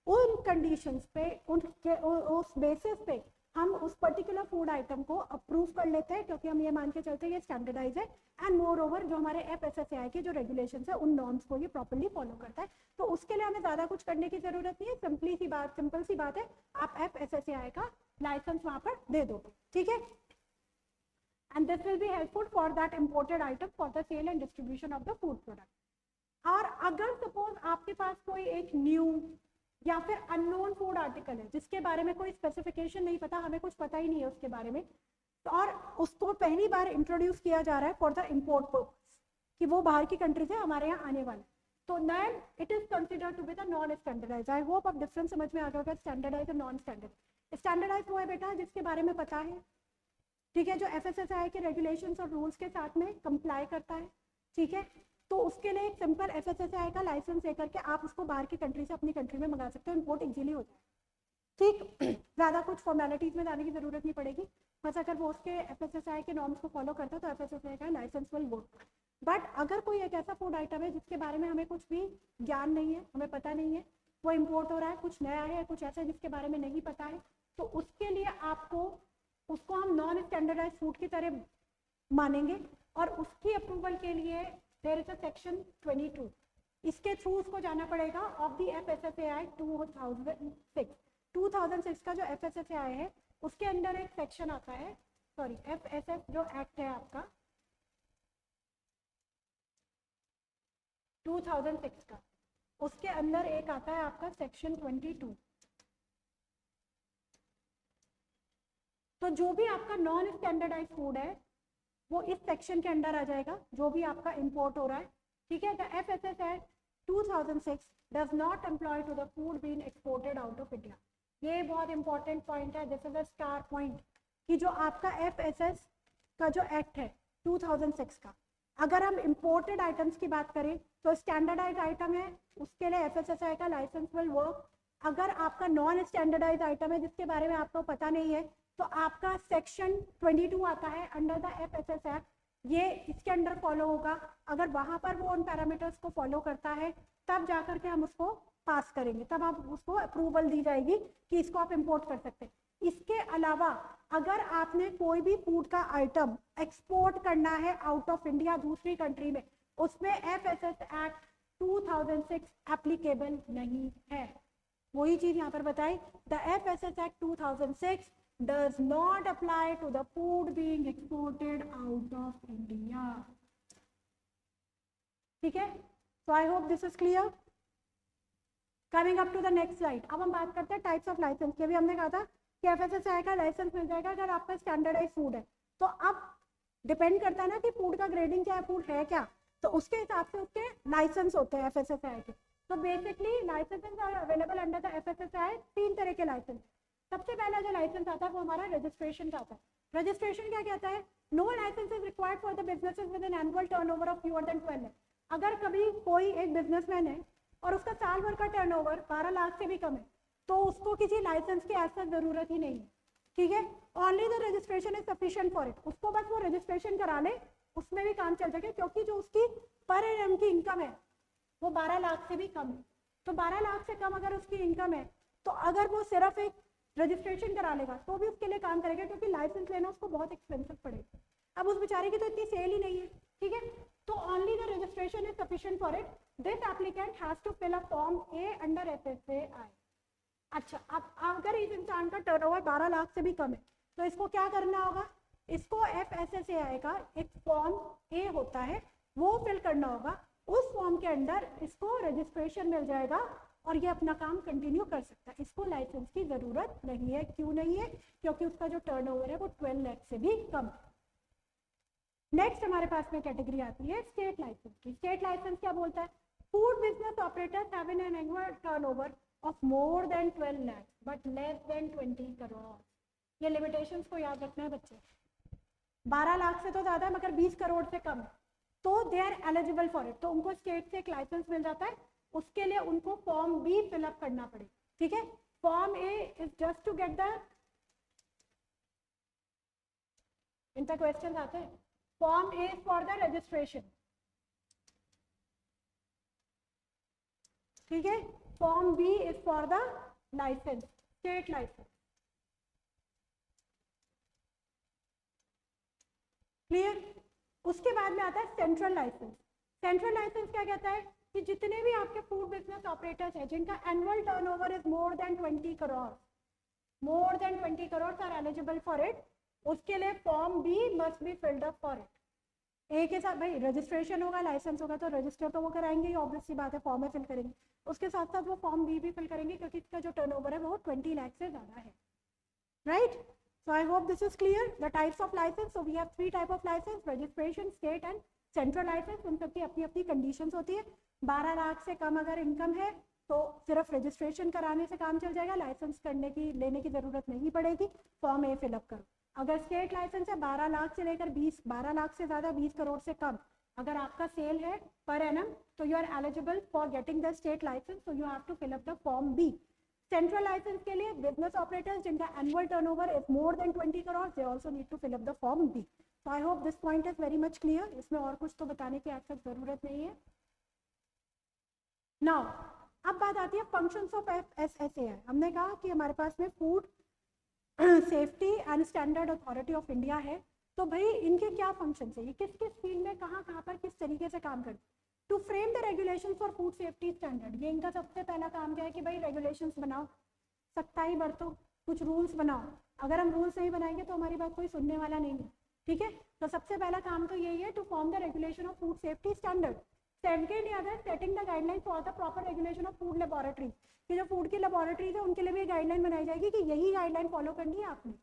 उन कंडीशंस पे, उस बेसिस पे हम उस पर्टिकुलर फूड आइटम को अप्रूव कर लेते हैं, क्योंकि हम ये मान के चलते हैं ये स्टैंडर्डाइज है एंड मोर ओवर जो हमारे FSSAI के जो रेगुलेशंस है उन नॉर्म्स को ये प्रॉपर्ली फॉलो करता है। तो उसके लिए हमें ज्यादा कुछ करने की जरूरत नहीं है, सिंपल सी बात है, आप FSSAI का लाइसेंस वहां पर दे दो, ठीक है, and this will be helpful for that imported item for the sale and distribution of the food product। और अगर सपोज आपके पास कोई एक न्यू या फिर अननोन फूड आर्टिकल है जिसके बारे में कोई स्पेसिफिकेशन नहीं पता, हमें कुछ पता ही नहीं है उसके बारे में, और उसको पहली बार इंट्रोड्यूस किया जा रहा है फॉर द इम्पोर्ट पर्पस, कि वो बाहर की कंट्री से हमारे यहाँ आने वाला, तो then it is considered to be the non standardize. I hope अब डिफरेंस समझ में आ गया होगा स्टैंडर्डाइज और नॉन स्टैंडर्ड। स्टैंडर्डाइज वो है बेटा जिसके बारे में पता है, ठीक है, जो FSSAI के रेगुलेशंस और रूल्स के साथ में कंप्लाई करता है, ठीक है, तो उसके लिए एक सिंपल FSSAI का लाइसेंस लेकर के आप उसको बाहर की कंट्री से अपनी कंट्री में मंगा सकते हो, इंपोर्ट इजीली हो जाए, ठीक, ज्यादा कुछ फॉर्मेलिटीज में जाने की जरूरत नहीं पड़ेगी, बस अगर वो उसके FSSAI के नॉर्म्स को फॉलो करता है तो FSSAI का लाइसेंस विल वर्क। बट अगर कोई एक ऐसा फूड आइटम है जिसके बारे में हमें कुछ भी ज्ञान नहीं है, हमें पता नहीं है, वो इम्पोर्ट हो रहा है, कुछ नया है, कुछ ऐसा जिसके बारे में नहीं पता है, तो उसके लिए आपको उसको हम नॉन स्टैंडर्डाइज फूड की तरह मानेंगे, और उसकी अप्रूवल के लिए देयर इज अ सेक्शन 22, इसके थ्रू उसको जाना पड़ेगा ऑफ द FSSAI 2006 का जो FSSAI है उसके अंदर एक सेक्शन आता है, सॉरी FSS जो एक्ट है आपका 2006 का, उसके अंदर एक आता है आपका सेक्शन 22। तो जो भी आपका नॉन स्टैंडर्डाइज फूड है वो इस सेक्शन के अंडर आ जाएगा, जो भी आपका इंपोर्ट हो रहा है, ठीक है। The FSSAI 2006 does not employ to the food been exported out of India. ये बहुत इंपॉर्टेंट पॉइंट है, this is a star point, कि जो आपका FSS का जो एक्ट है 2006 का, अगर हम इंपोर्टेड आइटम्स की बात करें तो स्टैंडर्डाइज आइटम है उसके लिए FSSAI का लाइसेंस विल वर्क। अगर आपका नॉन स्टैंडर्डाइज आइटम है जिसके बारे में आपको पता नहीं है तो आपका सेक्शन 22 आता है अंडर द FSS एक्ट, ये इसके अंडर फॉलो होगा। अगर वहां पर वो उन पैरामीटर्स को फॉलो करता है तब जाकर के हम उसको पास करेंगे, तब आप उसको अप्रूवल दी जाएगी कि इसको आप इंपोर्ट कर सकते हैं। इसके अलावा अगर आपने कोई भी फूड का आइटम एक्सपोर्ट करना है आउट ऑफ इंडिया दूसरी कंट्री में, उसमें FSS एक्ट 2006 एप्लीकेबल नहीं है। वही चीज यहाँ पर बताई, the FSS act 2006 does not apply to the food being exported out of India। ठीक है, so I hope this is clear। Coming up to the next slide, अब हम बात करते हैं टाइप्स ऑफ लाइसेंस की। अभी हमने कहा था कि FSSAI का लाइसेंस मिल जाएगा अगर आपका स्टैंडर्डाइज फूड है, तो अब डिपेंड करता है ना कि फूड का ग्रेडिंग क्या है, फूड है क्या, तो उसके हिसाब से उसके लाइसेंस होते हैं FSSAI के। तो basically licenses are available under the FSSAI। 3 तरह के लाइसेंस। सबसे पहला जो लाइसेंस आता है वो हमारा रजिस्ट्रेशन का आता है। रजिस्ट्रेशन क्या कहता है, no license is required for the businesses with an annual turnover of fewer than 12 lakh. अगर कभी कोई एक बिजनेसमैन है और उसका साल भर का टर्नओवर 12 लाख से भी कम है तो उसको किसी लाइसेंस की ऐसा जरूरत ही नहीं है, ठीक है। Only the registration is sufficient for it, उसको बस वो रजिस्ट्रेशन करा ले, उसमें भी काम चल जाएगा, क्योंकि जो उसकी पर एनम की इनकम है वो 12 लाख से भी कम है। तो 12 लाख से कम अगर उसकी इनकम है तो अगर वो सिर्फ एक रजिस्ट्रेशन करा लेगा तो भी उसके लिए काम करेगा, क्योंकि लाइसेंस लेना उसको बहुत एक्सपेंसिव पड़ेगा। अब उस बेचारे की तो इतनी सेल ही नहीं है, ठीक है। तो only the registration is sufficient for it. This applicant has to fill a form A under FSSAI। अच्छा, अब अगर इस इंसान का टर्नओवर 12 लाख से भी कम है तो इसको क्या करना होगा, इसको FSSAI का एक फॉर्म ए होता है वो फिल करना होगा। उस फॉर्म के अंडर इसको रजिस्ट्रेशन मिल जाएगा और ये अपना काम कंटिन्यू कर सकता है। इसको लाइसेंस की जरूरत नहीं है। क्यों नहीं है? क्योंकि उसका जो टर्नओवर है वो 12 लाख से भी कम है। नेक्स्ट हमारे पास में कैटेगरी आती है स्टेट लाइसेंस की। स्टेट लाइसेंस क्या बोलता है? Food business operators have an annual turnover of more than 12 lakh but less than 20 crore. ये लिमिटेशंस को याद रखना है बच्चे। 12 लाख से तो ज्यादा है मगर 20 करोड़ से कम है तो they are eligible for it, तो उनको स्टेट से एक लाइसेंस मिल जाता है। उसके लिए उनको फॉर्म बी फिलअप करना पड़ेगा, ठीक है। Form A is just to get the, इन पर क्वेश्चन आते हैं। Form A is for the registration, ठीक है। Form B is for the licence, state licence. Clear? उसके बाद में आता है सेंट्रल लाइसेंस। सेंट्रल लाइसेंस क्या कहता है कि जितने भी आपके फूड बिजनेस ऑपरेटर्स हैं जिनका annual turnover is more than 20 crore, more than 20 crore are eligible for it. उसके लिए form B must be filled up for it. A के साथ भाई रजिस्ट्रेशन होगा, लाइसेंस होगा तो रजिस्टर तो वो कराएंगे, ऑब्वियस सी बात है, फॉर्म में फिल करेंगे। उसके साथ साथ वो फॉर्म बी भी फिल करेंगे क्योंकि इसका जो टर्नओवर है वो 20 लाख से ज्यादा है, right. So I hope this is clear. The types of license. So we have 3 type of license: registration, state and central license. उन सबकी अपनी अपनी conditions होती है। 12 लाख से कम अगर इनकम है तो सिर्फ रजिस्ट्रेशन कराने से काम चल जाएगा, लाइसेंस करने की लेने की जरूरत नहीं पड़ेगी, फॉर्म ए फिलअप करो। अगर स्टेट लाइसेंस है 12 लाख से लेकर 20, 12 लाख से ज्यादा 20 करोड़ से कम अगर आपका सेल है पर एनम तो you are eligible for getting the state license, so you have to fill up the form B. Central license के लिए बिजनेस ऑपरेटर्स जिनका annual turnover is more than 20 crore they also need to fill up the form B. So I hope this point is very much clear. इसमें और कुछ तो बताने की आज तक जरूरत नहीं है। नाउ अब बात आती है फंक्शंस ऑफ FSSAI। हमने कहा कि हमारे पास में food safety and standard authority of India है, तो भाई इनके क्या फंक्शन है, ये किस किस फील्ड में कहाँ पर किस तरीके से काम करते हैं। To frame the regulation for food safety standard, ये इनका सबसे पहला काम क्या है कि भाई रेगुलेशंस बनाओ, सख्ताई बरतो, कुछ रूल्स बनाओ। अगर हम रूल्स नहीं बनाएंगे तो हमारी बात कोई सुनने वाला नहीं है, ठीक है। तो सबसे पहला काम तो यही है to form the regulation of food safety standard. Second याद है setting the guideline for the proper regulation of food laboratory, कि जो फूड की लेबोरेटरीज है उनके लिए भी गाइडलाइन बनाई जाएगी कि यही गाइडलाइन फॉलो करनी है आपने।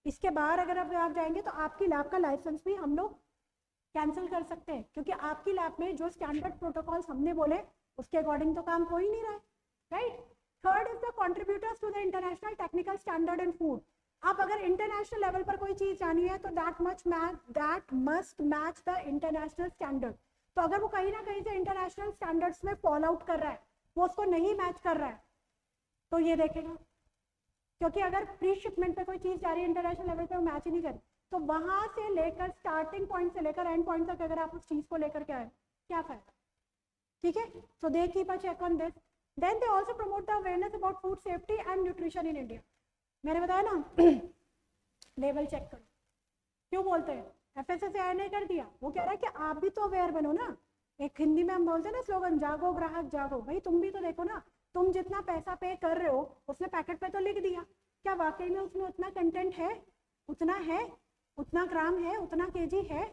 इसके बाहर अगर आप जाएंगे तो आपकी लैब का लाइसेंस भी हम लोग कैंसिल कर सकते हैं, क्योंकि आपकी लैब में जो स्टैंडर्ड प्रोटोकॉल्स हमने बोले उसके अकॉर्डिंग तो काम हो ही नहीं रहा है, right. Third is the contributors to the international technical standard in food. आप अगर इंटरनेशनल लेवल पर कोई चीज जानी है तो that must match the international standard. तो अगर वो कहीं ना कहीं से इंटरनेशनल स्टैंडर्ड्स में फॉल आउट कर रहा है, वो उसको नहीं मैच कर रहा है, तो ये देखेगा, क्योंकि अगर प्री शिपमेंट पे कोई चीज जा रही है इंटरनेशनल लेवल पे वो मैच ही नहीं करे तो वहां से लेकर स्टार्टिंग पॉइंट से लेकर एंड पॉइंट तक अगर आप उस चीज को लेकर के आए क्या फायदा, ठीक है। So they keep a check on this. Then they also promote the awareness about food safety and nutrition in India. मैंने बताया ना लेवल चेक करो, क्यों बोलते हैं FSSAI ने कर दिया, वो कह रहा है कि आप भी तो अवेयर बनो ना। एक हिंदी में हम बोलते हैं ना स्लोगन, जागो ग्राहक जागो। भाई तुम भी तो देखो ना, तुम जितना पैसा पे कर रहे हो उसने पैकेट पे तो लिख दिया, क्या वाकई में उसमें उतना कंटेंट है, उतना है, उतना ग्राम है, उतना केजी है,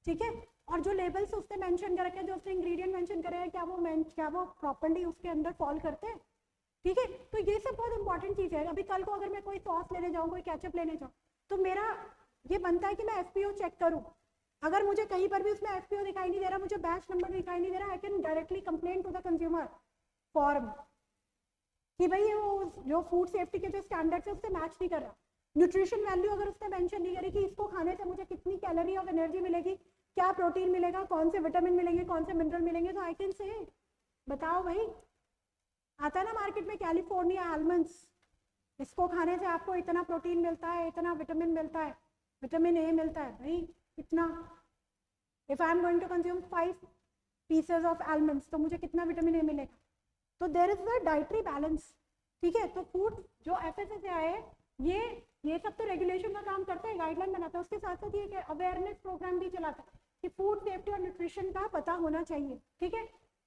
ठीक है। और जो लेबल्स उसने मेंशन कर रखे हैं, जो उसने इंग्रेडिएंट मेंशन करे हैं, क्या वो प्रॉपर्ली उसके अंदर फॉल करते हैं, ठीक है। तो ये सब बहुत इंपॉर्टेंट चीज है। अभी कल को अगर मैं कोई सॉस लेने जाऊँ, कोई केचप लेने जाऊँ, तो मेरा ये बनता है कि मैं FPO चेक करूँ। अगर मुझे कहीं पर भी उसमें FPO दिखाई नहीं दे रहा, मुझे बैच नंबर दिखाई नहीं दे रहा, I can directly complain to the consumer form कि भाई वो जो फूड सेफ्टी के जो स्टैंडर्ड्स है उससे मैच नहीं कर रहा। न्यूट्रिशन वैल्यू अगर उसने मेंशन नहीं करी कि इसको खाने से मुझे कितनी कैलोरी ऑफ एनर्जी मिलेगी, क्या प्रोटीन मिलेगा, कौन से विटामिन मिलेंगे, कौन से मिनरल मिलेंगे, तो आई कैन से बताओ भाई। आता है ना मार्केट में कैलिफोर्निया आलमंड्स, इसको खाने से आपको इतना प्रोटीन मिलता है, इतना विटामिन मिलता है, विटामिन ए मिलता है भाई इतना। If I am going to consume 5 pieces of almonds तो मुझे कितना विटामिन ए मिलेगा। तो there is the dietary balance, ठीक है। तो फूड जो FSSAI है ये सब तो रेगुलेशन का काम करता है, गाइडलाइन बनाता है, उसके साथ साथ ये अवेयरनेस प्रोग्राम भी चलाता है कि फूड सेफ्टी और न्यूट्रिशन का पता होना चाहिए, ठीक है।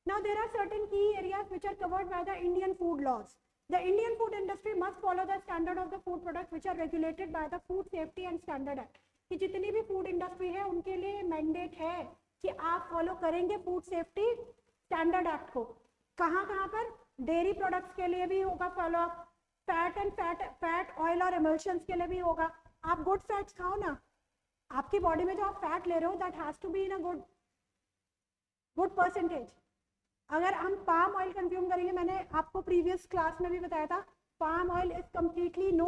Now there are certain key areas which are covered by the Indian food laws. The Indian food industry must follow the standard of the food products which are regulated by the Food Safety and Standard Act. कि जितनी भी फूड इंडस्ट्री है उनके लिए मैंडेट है कि आप फॉलो करेंगे फूड सेफ्टी स्टैंडर्ड एक्ट को। कहाँ कहाँ पर? डेयरी प्रोडक्ट्स के लिए भी होगा फॉलो, फैट ऑयल और एमल्शंस के लिए भी होगा। आप गुड फैट्स खाओ ना, आपकी बॉडी में जो आप फैट ले रहे हो that has to be in a good percentage. अगर हम पाम ऑयल कंज्यूम करेंगे, मैंने आपको प्रीवियस क्लास में भी बताया था, palm oil is completely no.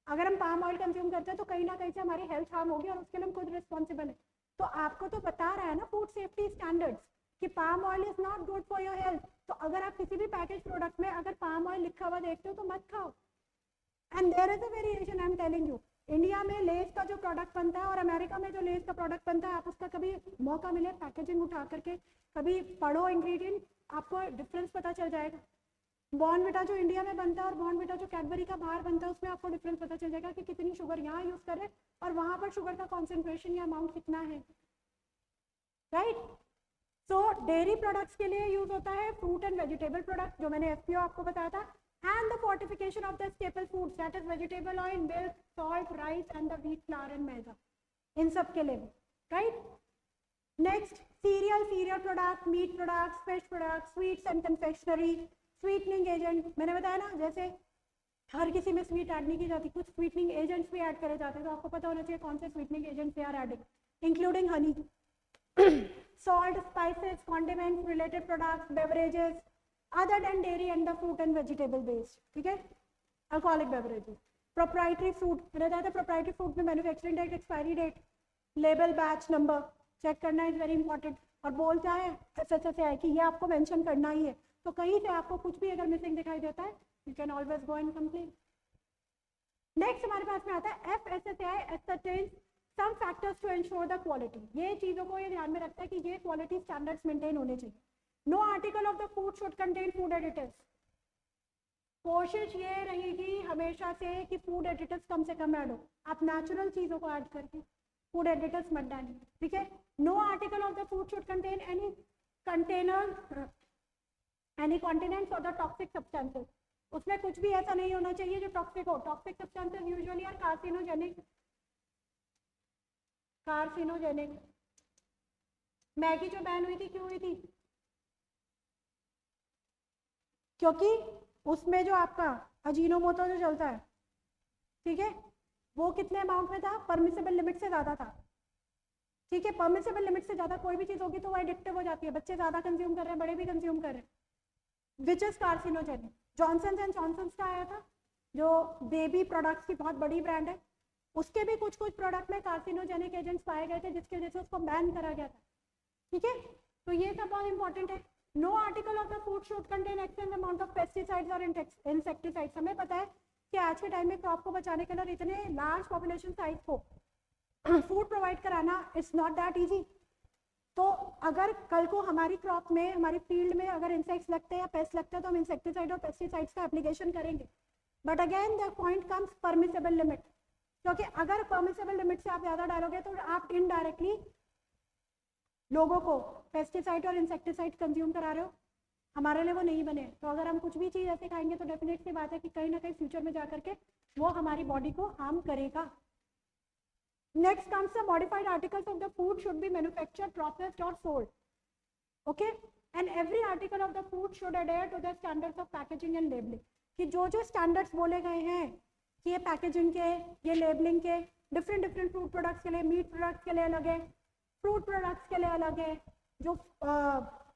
अगर हम पाम ऑयल कंज्यूम करते हैं तो कहीं ना कहीं से हमारी हेल्थ हार्म होगी और उसके लिए हम खुद रिस्पॉन्सिबल है। तो आपको तो बता रहा है ना फूड सेफ्टी स्टैंडर्ड्स कि palm oil is not good for your health. तो अगर आप किसी भी पैकेज प्रोडक्ट में अगर पाम ऑयल लिखा हुआ देखते हो तो मत खाओ। And there is a variation, I am telling you. India में लेस का जो प्रोडक्ट बनता है और अमेरिका में जो लेस का प्रोडक्ट बनता है, आप उसका कभी मौका मिले पैकेजिंग उठा करके कभी पढ़ो इंग्रेडिएंट, आपको डिफरेंस पता चल जाएगा। बॉर्नविटा जो इंडिया में बनता है और बॉर्नविटा जो कैडबरी का बाहर बनता है, उसमें आपको डिफरेंस पता चल जाएगा कि कितनी शुगर यहाँ यूज कर रहे हैं और वहां पर शुगर का कॉन्सेंट्रेशन या अमाउंट कितना है, राइट। सो डेयरी प्रोडक्ट्स के लिए यूज होता है फ्रूट एंड वेजिटेबल प्रोडक्ट, जो मैंने FPO आपको बताया था, and the fortification of the staple foods, that is vegetable oil, milk, salt, rice and the wheat flour and maida, इन सब के लिए, right? Next, cereal product, meat products, fish products, sweets and confectionery, sweetening agent, मैंने बताया ना, जैसे हर किसी में स्वीट ऐड नहीं की जाती, कुछ स्वीटनिंग एजेंट्स भी ऐड करे जाते हैं, तो आपको पता होना चाहिए कौन से sweetening agents they are adding, including honey, salt, spices, condiments, related products, beverages other than dairy and the fruit and vegetable based, ठीक है। अल्कोहलिक बेवरेजेस, प्रोप्राइटरी फ्रूट, मैंने बताया था प्रोप्राइटरी फ्रूट में manufacturing date, expiry date, label, batch number check करना इज वेरी इंपॉर्टेंट। और बोलता है FSSAI कि ये आपको मेंशन करना ही है, तो कहीं से आपको कुछ भी अगर मिसिंग दिखाई देता है you can always go and complain. Next हमारे पास में आता है FSSAI ascertains some factors to ensure the quality। ये चीजों को ये ध्यान में रखता है कि ये क्वालिटी स्टैंडर्ड्स मेंटेन होने चाहिए। No article of the food should contain food additives। कोशिश ये रहेगी हमेशा से कि फूड एडिटिव्स कम से कम ऐड हो, आप नेचुरल चीजों को ऐड करके फूड एडिटिव्स मत डालिए, ठीक है। No article of the food should contain any container any contents और द टॉक्सिक सब्सटेंसेस। उसमें कुछ भी ऐसा नहीं होना चाहिए जो टॉक्सिक हो। Toxic substances usually are carcinogenic. Maggi जो बैन हुई थी क्यों हुई थी? क्योंकि उसमें जो आपका अजीनोमोटो जो चलता है, ठीक है, वो कितने अमाउंट में था? परमिसेबल लिमिट से ज्यादा था, ठीक है। परमिसेबल लिमिट से ज्यादा कोई भी चीज होगी तो वो एडिक्टिव हो जाती है, बच्चे ज्यादा कंज्यूम कर रहे हैं, बड़े भी कंज्यूम कर रहे हैं, which is carcinogenic. Johnson and Johnson का आया था जो बेबी प्रोडक्ट्स की बहुत बड़ी ब्रांड है, उसके भी कुछ प्रोडक्ट में कार्सिनोजेनिक एजेंट्स पाए गए थे जिसकी वजह से उसको बैन करा गया था, ठीक है। तो ये सब बहुत इंपॉर्टेंट है। No article of the food should contain excess amount of pesticides or insecticides। हमें पता है कि आज के टाइम में क्रॉप को बचाने के लिए इतने लार्ज पॉपुलेशन साइज को फूड प्रोवाइड कराना इट्स नॉट दैट इजी। तो अगर कल को हमारी क्रॉप में, हमारी फील्ड में अगर इंसेक्ट्स लगते हैं या पेस्ट लगते हैं तो हम इंसेक्टिसाइड और पेस्टिसाइड्स का एप्लीकेशन करेंगे, but again the point comes permissible limit, क्योंकि अगर परमिसेबल लिमिट से आप ज्यादा डालोगे तो आप इनडायरेक्टली लोगों को पेस्टिसाइड और इंसेक्टिसाइड कंज्यूम करा रहे हो, हमारे लिए वो नहीं बने। तो अगर हम कुछ भी चीज ऐसे खाएंगे तो डेफिनेट सी बात है कि कहीं ना कहीं फ्यूचर में जाकर के वो हमारी बॉडी को हार्म करेगा। Next comes the modified articles of the food should be manufactured, processed और sold, okay. And every article of the food should adhere to the standards of packaging and labelling. कि जो स्टैंडर्ड्स बोले गए हैं कि ये पैकेजिंग के, ये लेबलिंग के, डिफरेंट फूड प्रोडक्ट्स के लिए, मीट प्रोडक्ट्स के लिए अलग है, फ्रूट प्रोडक्ट्स के लिए अलग है, जो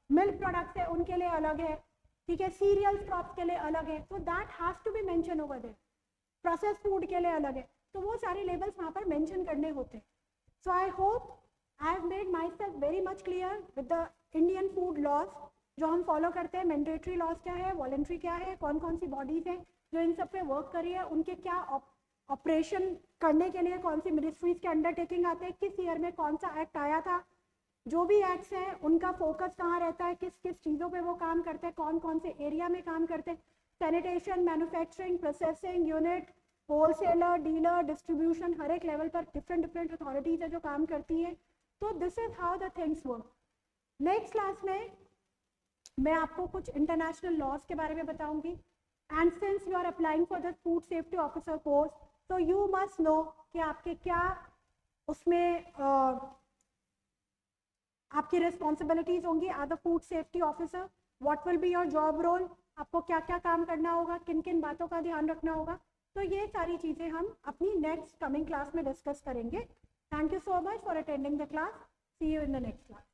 मिल्क प्रोडक्ट्स है उनके लिए अलग है, ठीक है, सीरियल क्रॉप्स के लिए अलग है, तो that has to be mention over there. Process food के लिए अलग है, तो वो सारे लेबल्स वहाँ पर मेंशन करने होते हैं। So I hope I have made myself very much clear with the Indian food laws जो हम फॉलो करते हैं. मैंडेटरी लॉज क्या है, वॉलेंट्री क्या है, कौन कौन सी बॉडीज हैं जो इन सब पे वर्क कर रही है, उनके क्या ऑपरेशन करने के लिए कौन सी मिनिस्ट्रीज के अंडरटेकिंग आते हैं, किस ईयर में कौन सा एक्ट आया था, जो भी एक्ट्स हैं उनका फोकस कहाँ रहता है, किस किस चीज़ों पे वो काम करते हैं, कौन कौन से एरिया में काम करते हैं, sanitation, manufacturing, processing unit, wholesaler, dealer, distribution, हर एक लेवल पर डिफरेंट अथॉरिटीज है जो काम करती हैं. तो this is how the things work. Next class में मैं आपको कुछ इंटरनेशनल लॉज के बारे में बताऊंगी. And since you are applying for the food safety officer course, तो यू मस्ट नो कि आपके क्या उसमें आपकी रिस्पॉन्सिबिलिटीज होंगी as a food safety officer. What will be your job role, आपको क्या क्या काम करना होगा, किन किन बातों का ध्यान रखना होगा. तो ये सारी चीज़ें हम अपनी नेक्स्ट कमिंग क्लास में डिस्कस करेंगे. Thank you so much for attending the class. See you in the next class.